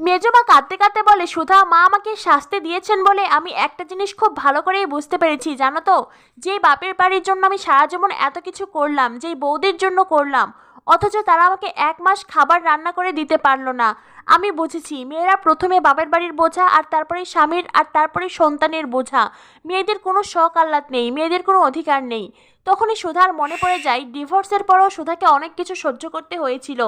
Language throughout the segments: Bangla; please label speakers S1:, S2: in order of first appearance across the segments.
S1: মেজমা কাঁদতে কাঁদতে বলে, সুধা, মা আমাকে শাস্তি দিয়েছেন বলে আমি একটা জিনিস খুব ভালো করেই বুঝতে পেরেছি, জানো তো? যেই বাপের বাড়ির জন্য আমি সারা জীবন এত কিছু করলাম, যেই বৌদির জন্য করলাম, অথচ তারা আমাকে 1 মাস খাবার রান্না করে দিতে পারলো না। আমি বুঝেছি মেয়েরা প্রথমে বাপের বাড়ির বোঝা, আর তারপরে স্বামীর, আর তারপরে সন্তানের বোঝা। মেয়েদের কোনো শখ আহ্লাদ নেই, মেয়েদের কোনো অধিকার নেই। তখনই সুধার মনে পড়ে যায় ডিভোর্সের পরও সুধাকে অনেক কিছু সহ্য করতে হয়েছিল।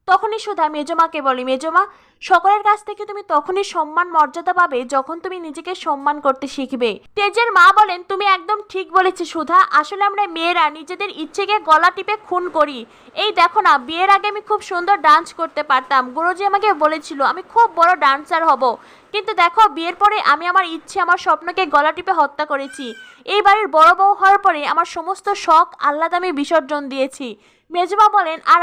S1: তখনই সুধা মেজমাকে বলে, মেজমা, সকলের কাছ থেকে তুমি তখনই সম্মান মর্যাদা পাবে যখন তুমি নিজেকে সম্মান করতে শিখবে। তেজের মা বলেন, তুমি একদম ঠিক বলেছো সুধা, আসলে আমরা মেয়েরা নিজেদের ইচ্ছেকে গলা টিপে খুন করি। এই দেখো না, বিয়ের আগে আমি খুব সুন্দর ডান্স করতে পারতাম, গুরুজি আমাকে বলেছিল আমি খুব বড় ডান্সার হব, কিন্তু দেখো বিয়ের পরে আমি আমার ইচ্ছে, আমার স্বপ্নকে গলা টিপে হত্যা করেছি। এই বাড়ির বড় বউ হওয়ার পরে আমার সমস্ত শখ আহ্লাদ আমি বিসর্জন দিয়েছি। মেজমা বলেন, আর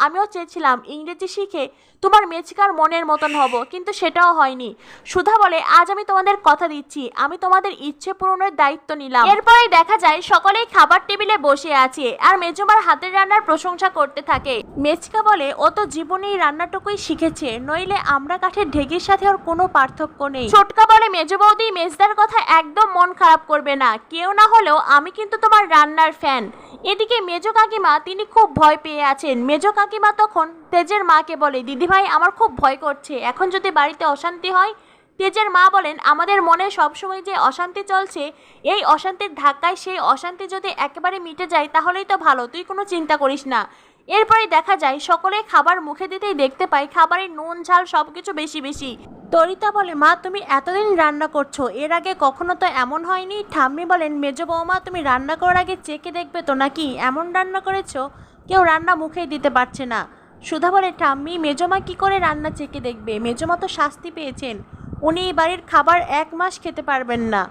S1: আমিও চেয়েছিলাম ইংরেজি শিখে তোমার মেচকার মনের মতন হব, কিন্তু সেটাও হয়নি। সুধা বলে, আজ আমি তোমাদের কথা দিচ্ছি, আমি তোমাদের ইচ্ছে পূরণের দায়িত্ব নিলাম। এরপরেই দেখা যায় সকলেই খাবার টেবিলে বসে আছে আর মেজমার হাতের রান্নার প্রশংসা করতে থাকে। মেচকা বলে, ও তো জীবনে এই রান্নাটুকুই শিখেছে, নইলে আমরা কাঠের ঢেকির সাথে ওর কোনো পার্থক্য নেই। ছোটকা বলে, মেজ বৌদি, মেজদার কথা একদম মন খারাপ করবে না, কেউ না হলেও আমি কিন্তু তোমার রান্নার ফ্যান। এদিকে মেজ কাকিমা তিনি খুব ভয় পেয়ে আছেন। মেজ কাকিমা তখন তেজের মাকে বলে, দিদিভাই আমার খুব ভয় করছে, এখন যদি বাড়িতে অশান্তি হয়। তেজের মা বলেন, আমাদের মনে সবসময় যে অশান্তি চলছে, এই অশান্তির ধাক্কায় সেই অশান্তি যদি একেবারে মিটে যায় তাহলেই তো ভালো, তুই কোনো চিন্তা করিস না। এরপরে দেখা যায় সকলে খাবার মুখে দিতেই দেখতে পায় খাবারের নুন ঝাল সবকিছু বেশি বেশি। তরিতা বলে, মা তুমি এতদিন রান্না করছো, এর আগে কখনো তো এমন হয়নি। ঠাম্মি বলেন, মেজ বৌমা তুমি রান্না করার আগে চেকে দেখবে তো নাকি, এমন রান্না করেছো কেউ রান্না মুখেই দিতে পারছে না। সুধা বলে, ঠাম্মি মেজমা কি করে রান্না চেকে দেখবে, মেজমা তো শাস্তি পেয়েছেন, উনি এই বাড়ির খাবার 1 মাস খেতে পারবেন না।